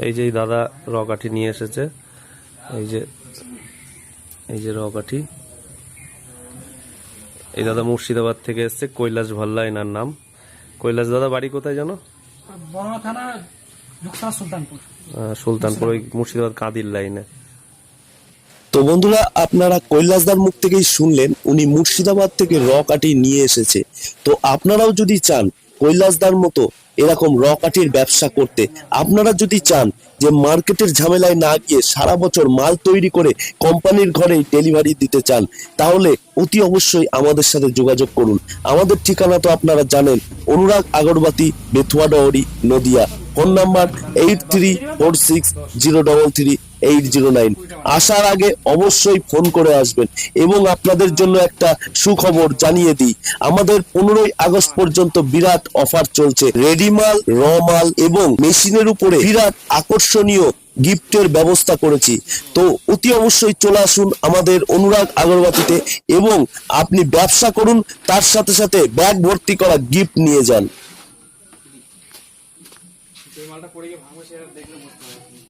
এই যে দাদা রকাঠি নিয়ে এসেছে, এই যে রকাঠি। এই দাদা মুর্শিদাবাদ থেকে এসছে, কৈলাস ভাল্লা এনার নাম। কৈলাস দাদা বাড়ি কোথায় জানো? সুলতানপুর, ওই মুর্শিদাবাদ কাঁদির লাইনে। তো বন্ধুরা, আপনারা কৈলাসদার মুখ থেকেই শুনলেন উনি মুর্শিদাবাদ থেকে র কাঠি নিয়ে এসেছে। তো আপনারাও যদি চান কৈলাসদার মতো এরকম র কাঠির ব্যবসা করতে, আপনারা যদি চান যে মার্কেটের ঝামেলায় না গিয়ে সারা বছর মাল তৈরি করে কোম্পানির ঘরেই ডেলিভারি দিতে চান, তাহলে অতি অবশ্যই আমাদের সাথে যোগাযোগ করুন। আমাদের ঠিকানা তো আপনারা জানেন, অনুরাগ আগরবাতি, বেথুয়া ডহরি, নদিয়া। Phone number 8346033809। আসার আগে অবশ্যই ফোন করে আসবেন। এবং আপনাদের জন্য একটা সুখবর জানিয়ে দিই, আমাদের 15ই আগস্ট পর্যন্ত বিরাট অফার চলছে। রেডিমাল, র মাল এবং মেশিনের উপরে বিরাট আকর্ষণীয় গিফটের ব্যবস্থা করেছি। তো অতি অবশ্যই চলে আসুন আমাদের অনুরাগ আগরবাতিতে এবং আপনি ব্যবসা করুন, তার সাথে সাথে ব্যাগ ভর্তি করা গিফট নিয়ে যান।